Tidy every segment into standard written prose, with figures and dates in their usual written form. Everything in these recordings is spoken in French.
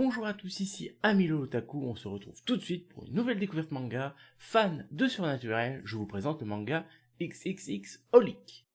Bonjour à tous, ici Amilo Otaku, on se retrouve tout de suite pour une nouvelle découverte manga. Fan de surnaturel, je vous présente le manga XXX Holic.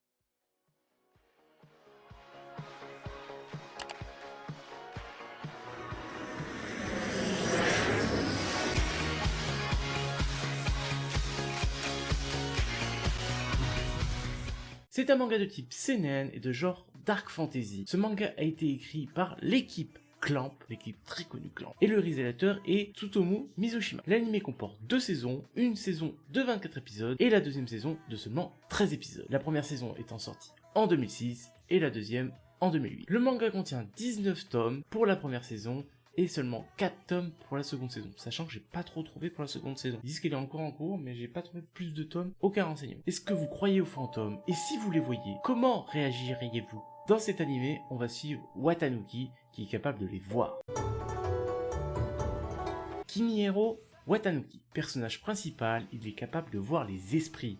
C'est un manga de type seinen et de genre dark fantasy. Ce manga a été écrit par l'équipe Clamp, l'équipe très connue Clamp, et le réalisateur est Tsutomu Mizushima. L'anime comporte 2 saisons, une saison de 24 épisodes et la deuxième saison de seulement 13 épisodes. La première saison étant sortie en 2006 et la deuxième en 2008. Le manga contient 19 tomes pour la première saison et seulement 4 tomes pour la seconde saison, sachant que j'ai pas trop trouvé pour la seconde saison. Ils disent qu'elle est encore en cours, mais j'ai pas trouvé plus de tomes, aucun renseignement. Est-ce que vous croyez aux fantômes? Et si vous les voyez, comment réagiriez-vous? Dans cet animé, on va suivre Watanuki, qui est capable de les voir. Kimihiro Watanuki, personnage principal, il est capable de voir les esprits.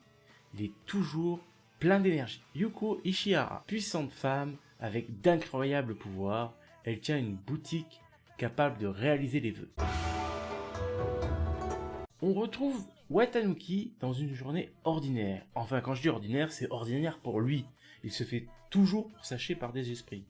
Il est toujours plein d'énergie. Yuko Ishihara, puissante femme avec d'incroyables pouvoirs, elle tient une boutique capable de réaliser les vœux. On retrouve Watanuki dans une journée ordinaire. Enfin, quand je dis ordinaire, c'est ordinaire pour lui. Il se fait toujours pourchasser par des esprits.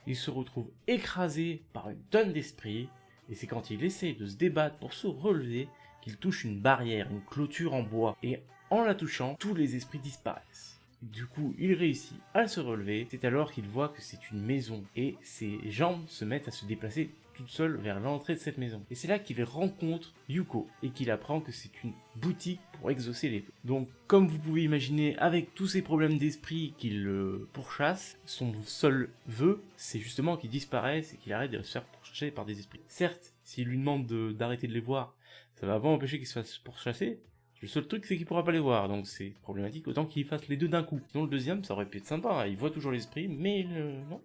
Il se retrouve écrasé par une tonne d'esprits, et c'est quand il essaie de se débattre pour se relever qu'il touche une barrière, une clôture en bois, et en la touchant, tous les esprits disparaissent. Du coup, il réussit à se relever, c'est alors qu'il voit que c'est une maison, et ses jambes se mettent à se déplacer toutes seules vers l'entrée de cette maison. Et c'est là qu'il rencontre Yuko, et qu'il apprend que c'est une boutique pour exaucer les vœux. Donc, comme vous pouvez imaginer, avec tous ces problèmes d'esprit qu'il pourchasse, son seul vœu, c'est justement qu'il disparaisse et qu'il arrête de se faire pourchasser par des esprits. Certes, s'il lui demande d'arrêter de les voir, ça va pas empêcher qu'il se fasse pourchasser. Le seul truc, c'est qu'il pourra pas les voir, donc c'est problématique, autant qu'il fasse les deux d'un coup. Sinon, le deuxième, ça aurait pu être sympa, hein. Il voit toujours l'esprit, mais non,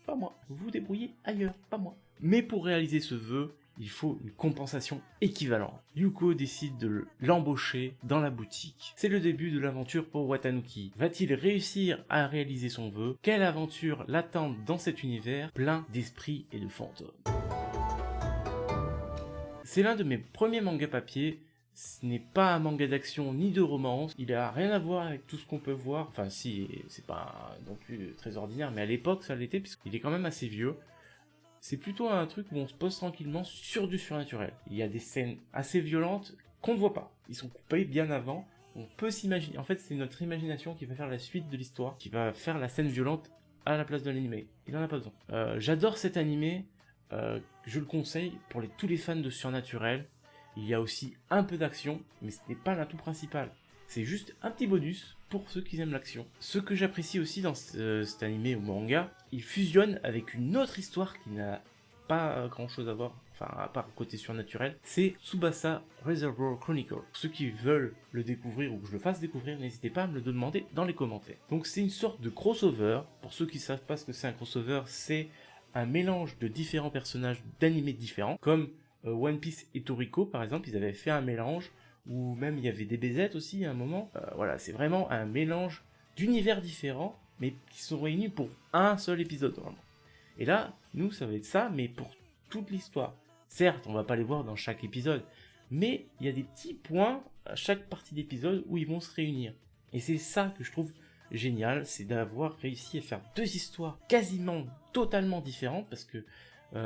pas moi. Vous vous débrouillez ailleurs, pas moi. Mais pour réaliser ce vœu, il faut une compensation équivalente. Yuko décide de l'embaucher dans la boutique. C'est le début de l'aventure pour Watanuki. Va-t-il réussir à réaliser son vœu? Quelle aventure l'attend dans cet univers plein d'esprits et de fantômes? C'est l'un de mes premiers mangas papier. Ce n'est pas un manga d'action ni de romance, il a rien à voir avec tout ce qu'on peut voir, enfin si, c'est pas non plus très ordinaire, mais à l'époque ça l'était puisqu'il est quand même assez vieux. C'est plutôt un truc où on se pose tranquillement sur du surnaturel. Il y a des scènes assez violentes qu'on ne voit pas, ils sont coupés bien avant, on peut s'imaginer, en fait c'est notre imagination qui va faire la suite de l'histoire, qui va faire la scène violente à la place de l'animé, il en a pas besoin. J'adore cet animé, je le conseille pour tous les fans de surnaturel. Il y a aussi un peu d'action, mais ce n'est pas l'atout principal. C'est juste un petit bonus pour ceux qui aiment l'action. Ce que j'apprécie aussi dans cet animé ou manga, il fusionne avec une autre histoire qui n'a pas grand chose à voir, enfin à part le côté surnaturel, c'est Tsubasa Reservoir Chronicle. Pour ceux qui veulent le découvrir ou que je le fasse découvrir, n'hésitez pas à me le demander dans les commentaires. Donc c'est une sorte de crossover. Pour ceux qui ne savent pas ce que c'est un crossover, c'est un mélange de différents personnages d'animés différents, comme One Piece et Toriko par exemple, ils avaient fait un mélange, ou même il y avait des BZ aussi à un moment. Voilà, c'est vraiment un mélange d'univers différents, mais qui sont réunis pour un seul épisode vraiment. Et là, nous ça va être ça, mais pour toute l'histoire. Certes, on va pas les voir dans chaque épisode, mais il y a des petits points à chaque partie d'épisode où ils vont se réunir. Et c'est ça que je trouve génial, c'est d'avoir réussi à faire 2 histoires quasiment totalement différentes, parce que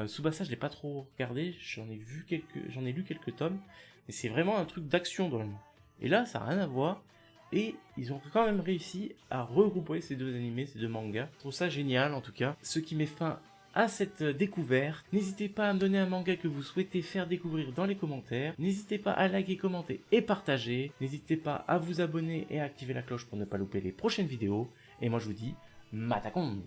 Tsubasa je l'ai pas trop regardé, j'en ai lu quelques tomes, mais c'est vraiment un truc d'action vraiment. Et là ça n'a rien à voir, et ils ont quand même réussi à regrouper ces 2 animés, ces 2 mangas. Je trouve ça génial en tout cas. Ce qui met fin à cette découverte. N'hésitez pas à me donner un manga que vous souhaitez faire découvrir dans les commentaires. N'hésitez pas à liker, commenter et partager. N'hésitez pas à vous abonner et à activer la cloche pour ne pas louper les prochaines vidéos. Et moi je vous dis, Matakon!